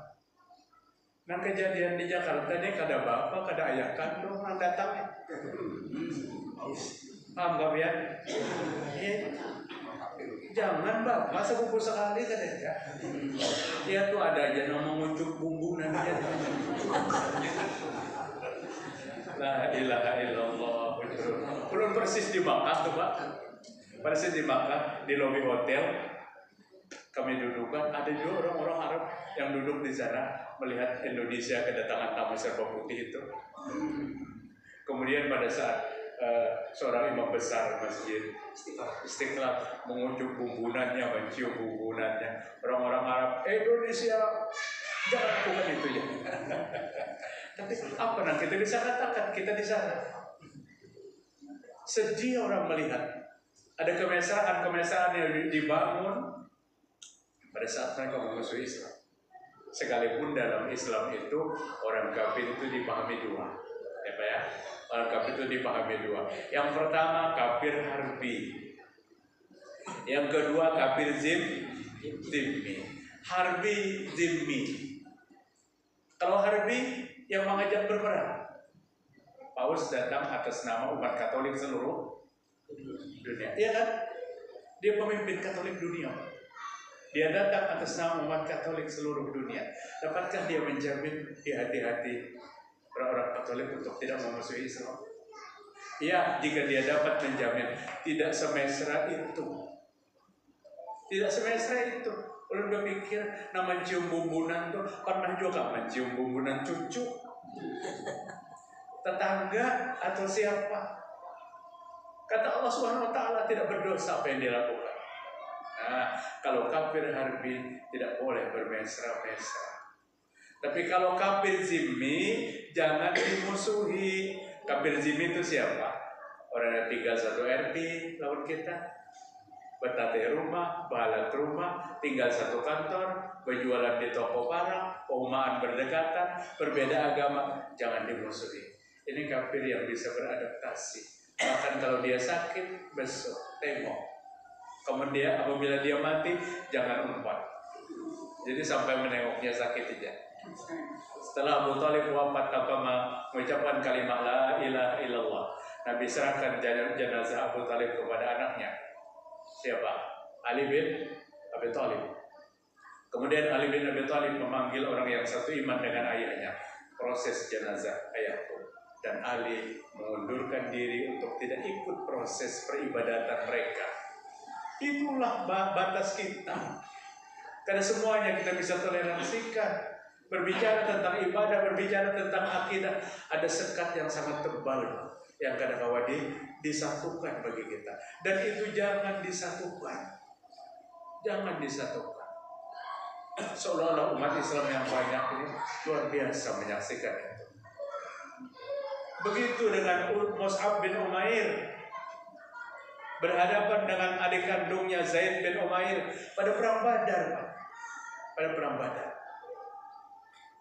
Nah kejadian di Jakarta ini kada bapak, kada ayah kandung yang datang. Paham gak ya? Jangan bapak sepupu sekali kadang. Dia tuh ada aja nama ngucuk bumbu nanti. La ilaha illallah. Belum persis di Makkah tuh Pak. Persis di Makkah, di lobi hotel. Kami dudukkan, ada juga orang-orang Arab yang duduk di sana melihat Indonesia kedatangan tamu serba putih itu. Kemudian pada saat seorang imam besar masjid Istiqlal mengunjuk bumbunannya, mencium bumbunannya, orang-orang Arab, Indonesia jangan lakukan itu ya. Tapi apa nanti kita bisa katakan, kita di sana sedih orang melihat ada kemesraan yang dibangun pada saat mereka memusuhi Islam. Sekalipun dalam Islam itu orang kafir itu dipahami dua, ya Pak ya. Orang kafir itu dipahami dua. Yang pertama kafir harbi, yang kedua kafir zimmi. Harbi zimmi. Kalau harbi yang mengajak berperang. Paus datang atas nama umat Katolik seluruh dunia, iya kan? Dia pemimpin Katolik dunia. Dia datang atas nama umat Katolik seluruh dunia. Dapatkah dia menjamin di hati-hati orang-orang Katolik untuk tidak memusuhi Islam? Ya, jika dia dapat menjamin. Tidak semesra itu. Tidak semesra itu. Ulun berpikir, nama cium bumbunan tuh pernah juga mencium bumbunan cucu, tetangga atau siapa. Kata Allah Subhanahu Wa Taala tidak berdosa apa yang dilakukan. Nah, kalau kafir harbi tidak boleh bermesra-mesra. Tapi kalau kafir zimmi jangan dimusuhi. Kafir zimmi itu siapa? Orang yang tinggal satu RT lawan kita, bertate rumah, balat rumah, tinggal satu kantor, berjualan di toko barang, perumahan berdekatan, berbeda agama, jangan dimusuhi. Ini kafir yang bisa beradaptasi. Bahkan kalau dia sakit, besok tengok. Kemudian apabila dia mati, jangan umpat. Jadi sampai menengoknya sakit aja. Setelah Abu Thalib wafat tanpa mengucapkan kalimat la ilaha illallah, Nabi serahkan jenazah Abu Thalib kepada anaknya. Siapa? Ali bin Abi Thalib. Kemudian Ali bin Abi Thalib memanggil orang yang satu iman dengan ayahnya. Proses jenazah ayahku. Dan Ali mengundurkan diri untuk tidak ikut proses peribadatan mereka. Itulah batas kita. Karena semuanya kita bisa toleransikan. Berbicara tentang ibadah, berbicara tentang akidah, ada sekat yang sangat tebal yang kadang-kadang disatukan bagi kita. Dan itu jangan disatukan. Jangan disatukan. Seolah-olah umat Islam yang banyak ini luar biasa menyaksikan itu. Begitu dengan Mus'ab bin Umair berhadapan dengan adik kandungnya Zaid bin Umair pada perang Badar, pada perang Badar.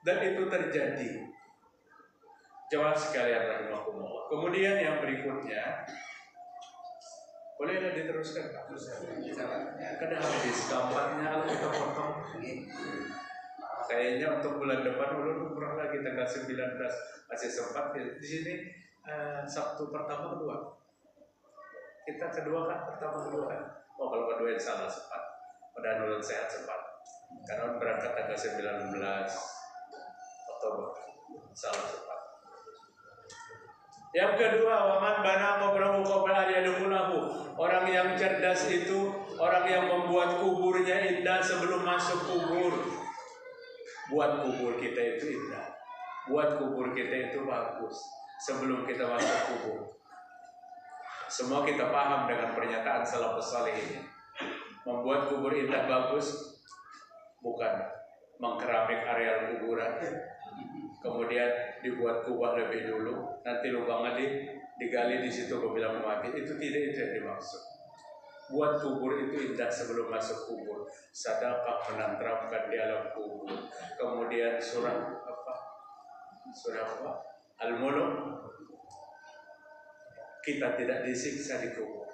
Dan itu terjadi. Jemaah sekalian rahimakumullah. Kemudian yang berikutnya, bolehlah diteruskan Pak? Kadang habis gambarnya kita potong. Kayaknya untuk bulan depan ulun umrah lagi tanggal 19 masih sempat di sini. Sabtu pertama kedua. Kita kedua kan, pertama kedua kan. Oh kalau kedua yang salah sempat. Mudah ulun sehat sempat. Karena berangkat tanggal 19 Oktober. Salah sempat. Yang kedua, waman bana qabrahu qabla an yadkhulahu. Orang yang cerdas itu orang yang membuat kuburnya indah sebelum masuk kubur. Buat kubur kita itu indah. Buat kubur kita itu bagus sebelum kita masuk kubur. Semua kita paham dengan pernyataan salafus saleh ini. Membuat kubur indah bagus bukan mengkeramik areal kuburan. Kemudian dibuat kubah lebih dulu, nanti lubangnya digali di situ apabila mati. Itu tidak itu yang dimaksud. Buat kubur itu indah sebelum masuk kubur. Sedekah menanteramkan di alam kubur. Kemudian surah apa? Surah apa? Al-Mulk. Kita tidak disiksa di kubur.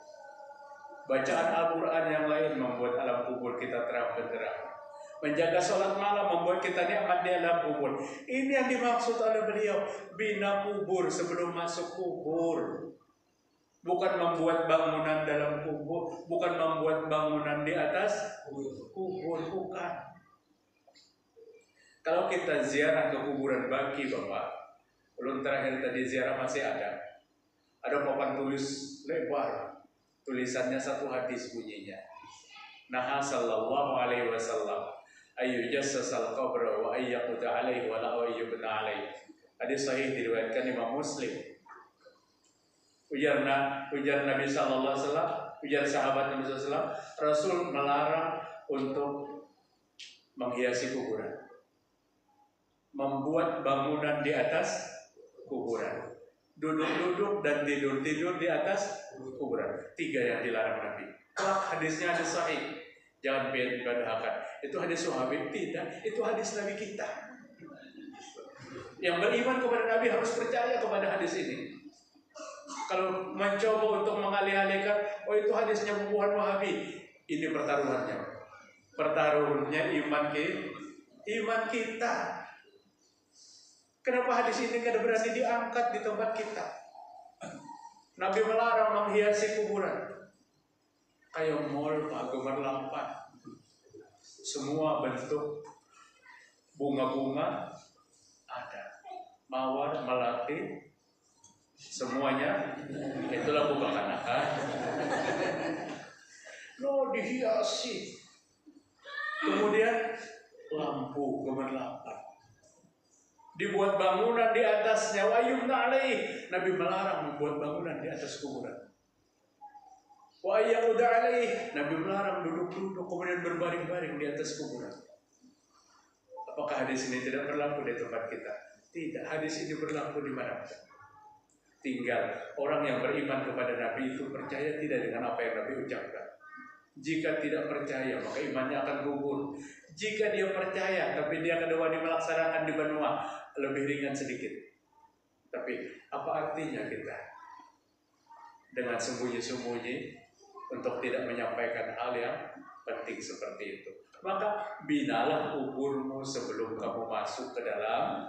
Bacaan Al-Quran yang lain membuat alam kubur kita terang benderang. Menjaga sholat malam membuat kita nikmat di alam kubur. Ini yang dimaksud oleh beliau. Bina kubur sebelum masuk kubur. Bukan membuat bangunan dalam kubur, bukan membuat bangunan di atas kubur, bukan. Kalau kita ziarah ke kuburan Baki, Bapak, belum terakhir tadi ziarah masih ada. Ada papan tulis lebar, tulisannya satu hadis bunyinya. Naha sallallahu alaihi wasallam ayu jassasal qabra wa ayyaquta alaihi wa la ayyubna alaihi. Hadis sahih diriwayatkan Imam Muslim. Ujar Nabi sallallahu alaihi wasallam, ujar sahabat Nabi sallallahu alaihi wasallam, Rasul melarang untuk menghiasi kuburan. Membuat bangunan di atas kuburan. Duduk-duduk dan tidur-tidur di atas kuburan. 3 yang dilarang Nabi. Hadisnya hadis sahih. Jangan beda-bedakan. Itu hadis sahabat tidak, itu hadis Nabi kita. Yang beriman kepada Nabi harus percaya kepada hadis ini. Kalau mencoba untuk mengalih-alihkan, oh itu hadisnya bubuhan Wahabi, ini pertaruhannya. Pertaruhannya iman kita. Kenapa hadis ini kada berani diangkat di tempat kita? Nabi melarang menghiasi kuburan. Kayak mall Pak Gemerlapan. Semua bentuk bunga-bunga ada. mawar, melati, semuanya itulah bukan kanakan. No, dihiasi. Kemudian lampu gemerlapan. Dibuat bangunan di atasnya. Wa yumna alaih. Nabi melarang membuat bangunan di atas kuburan. Wa yauda alaih. Nabi melarang duduk-duduk kemudian berbaring-baring di atas kuburan. Apakah hadis ini tidak berlaku di tempat kita? Tidak. Hadis ini berlaku di mana-mana. Tinggal orang yang beriman kepada Nabi itu percaya tidak dengan apa yang Nabi ucapkan. Jika tidak percaya, maka imannya akan gugur. Jika dia percaya, tapi dia kedua melaksanakan di benua, lebih ringan sedikit. Tapi apa artinya kita dengan sembunyi-sembunyi untuk tidak menyampaikan hal yang penting seperti itu? Maka binalah kuburmu sebelum kamu masuk ke dalam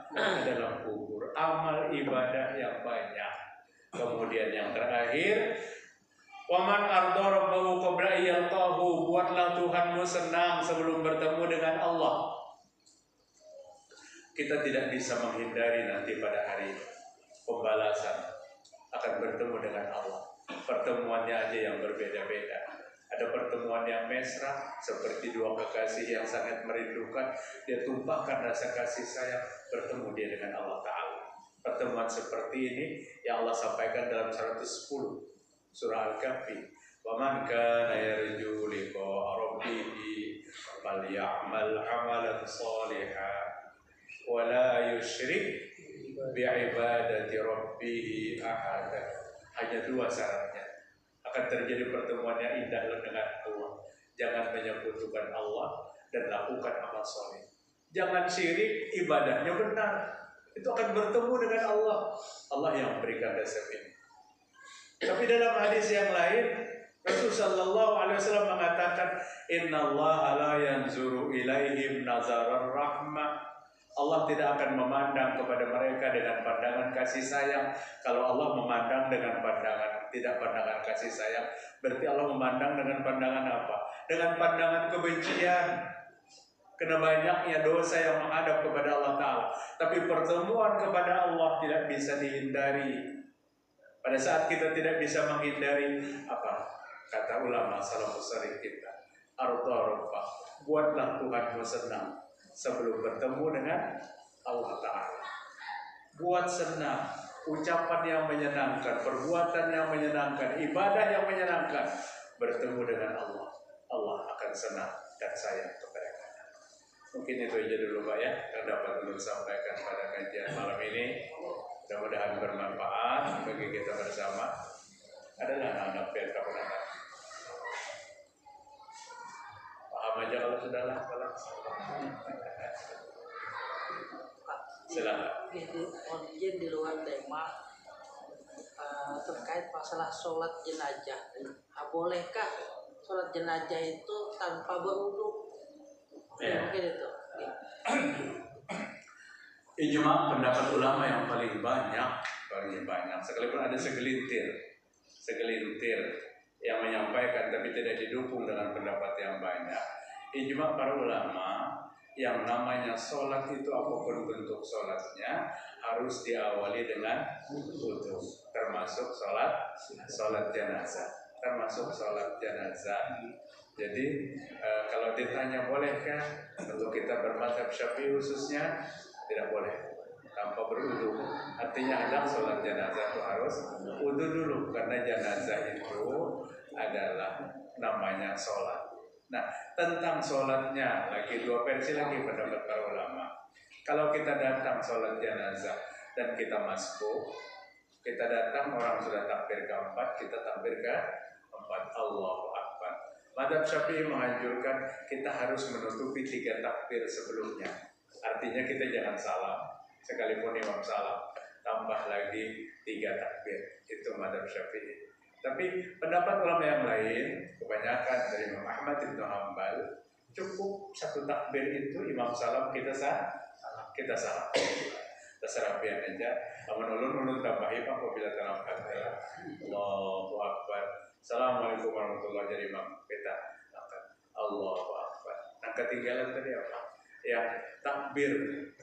kubur. Amal ibadah yang banyak. Kemudian yang terakhir, waman arda rabbahu qabla yalqahu, buatlah Tuhanmu senang sebelum bertemu dengan Allah. Kita tidak bisa menghindari nanti pada hari pembalasan akan bertemu dengan Allah. Pertemuannya aja yang berbeda-beda. Ada pertemuan yang mesra seperti dua kekasih yang sangat merindukan, dia tumpahkan rasa kasih sayang, bertemu dia dengan Allah Ta'ala. Pertemuan seperti ini yang Allah sampaikan dalam 110 surah Al-Kahfi. Wa man kana yarju liqa'a rabbih falyamal 'amalan shalihan wa la yusyrik bi'ibadati rabbih ahada. Hanya dua syaratnya. Akan terjadi pertemuan yang indah dengan Allah. Jangan menyekutukan Allah dan lakukan amal soleh. Jangan syirik, ibadahnya benar. Itu akan bertemu dengan Allah. Allah yang memberikan resep ini. Tapi dalam hadis yang lain, Rasulullah Shallallahu Alaihi Wasallam mengatakan, Inna Allah la yanzuru ilaihim nazarar rahmah. Allah tidak akan memandang kepada mereka dengan pandangan kasih sayang. Kalau Allah memandang dengan pandangan kasih sayang, berarti Allah memandang dengan pandangan apa? Dengan pandangan kebencian. Karena banyaknya dosa yang menghadap kepada Allah Ta'ala. Tapi pertemuan kepada Allah tidak bisa dihindari. Pada saat kita tidak bisa menghindari, apa kata ulama salafus salih kita, arda rabbah, buatlah Tuhanmu senang sebelum bertemu dengan Allah Ta'ala. Buat senang, ucapan yang menyenangkan, perbuatan yang menyenangkan, ibadah yang menyenangkan, bertemu dengan Allah. Allah akan senang dan sayang kepada kita. Mungkin itu aja dulu Pak ya, yang dapat untuk sampaikan pada kajian malam ini. Mudah-mudahan bermanfaat bagi kita bersama. Adalah anak-anak biar kamu anak. Paham aja kalau sudah lah. Silakan. Izin di luar tema terkait masalah sholat jenazah. Bolehkah sholat jenazah itu tanpa berwudu? Ya. Mungkin itu. Ijma pendapat ulama yang paling banyak, sekalipun ada segelintir yang menyampaikan tapi tidak didukung dengan pendapat yang banyak. Ijma para ulama yang namanya sholat itu apapun bentuk sholatnya harus diawali dengan wudu, termasuk sholat jenazah, Jadi kalau ditanya bolehkah untuk kita bermadzhab Syafi'i khususnya, tidak boleh tanpa berwudu. Artinya ada sholat jenazah itu harus wudu dulu, karena jenazah itu adalah namanya sholat. Nah, tentang sholatnya lagi dua versi lagi pendapat para ulama. Kalau kita datang sholat jenazah dan kita masbuk, kita datang orang sudah takbir keempat, kita takbir keempat, Allahu Akbar. Madzhab Syafi'i menganjurkan kita harus menutupi 3 takbir sebelumnya. Artinya kita jangan salam, sekalipun imam salam, tambah lagi 3 takbir. Itu madzhab Syafi'i. Tapi pendapat ulama yang lain, kebanyakan dari Imam Ahmad bin Hanbal, cukup 1 takbir itu imam salam kita salam. Terserah pian aja. Amun ulun tambahi apabila dalam kata Allahu Akbar. Assalamualaikum warahmatullahi wabarakatuh. Jadi imam kita akan Allahu Akbar. Nah ketinggalan tadi apa? ya takbir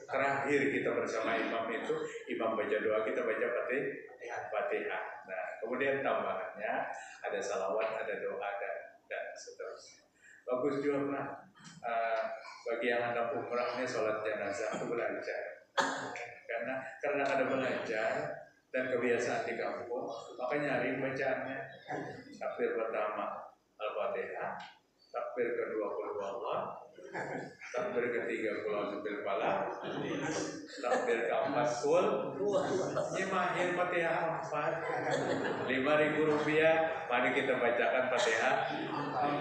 terakhir kita bersama imam itu, imam baca doa, kita baca Fatihah. Nah, kemudian tambahannya ada salawat, ada doa dan seterusnya. Bagus juga Pak. Bagi yang anak umrahnya sholat jenazah itu belajar. Karena ada belajar dan kebiasaan di kampung, maka nyari bacaannya. Takbir pertama Al-Fatihah, takbir kedua Qul Huwallah, takbir ketiga Qul A'udzu Birabbil Falaq, takbir keempat Qul Nyimahir Fatihah 4, Rp5.000. Mari kita bacakan Fatihah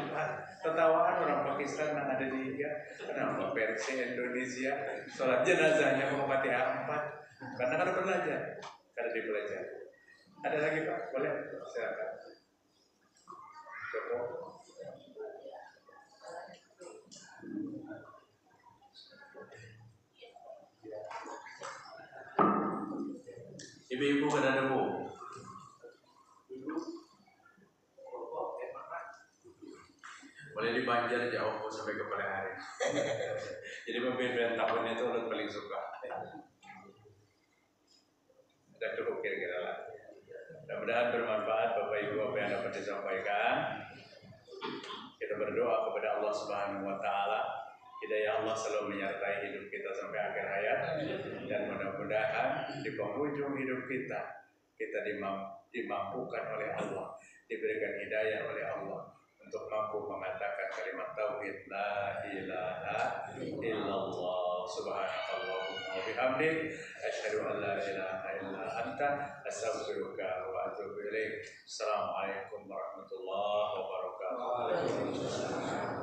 4. Ketawaan orang Pakistan yang ada di India, kenapa versi Indonesia sholat jenazahnya mau Fatihah 4? Karena ada belajar, karena dipelajari. Ada lagi Pak? Boleh? Silakan. Cukup. Ibu-ibu pada ada Bu? Boleh dibanjar jauh Bu sampai ke Palehari. Jadi pemimpin tahun itu udah paling suka. Sudah cukup kira-kira lah. Mudah-mudahan bermanfaat Bapak Ibu apa yang dapat disampaikan. Kita berdoa kepada Allah Subhanahu wa taala, hidayah Allah selalu menyertai hidup kita sampai akhir hayat, dan mudah-mudahan di penghujung hidup kita dimampukan oleh Allah, diberikan hidayah oleh Allah untuk mampu mengatakan kalimat tauhid la ilaha illallah subhanakallahumma wa bihamdik asyhadu an la ilaha illa anta astaghfiruka wa atubu ilaik. Assalamualaikum warahmatullahi wabarakatuh.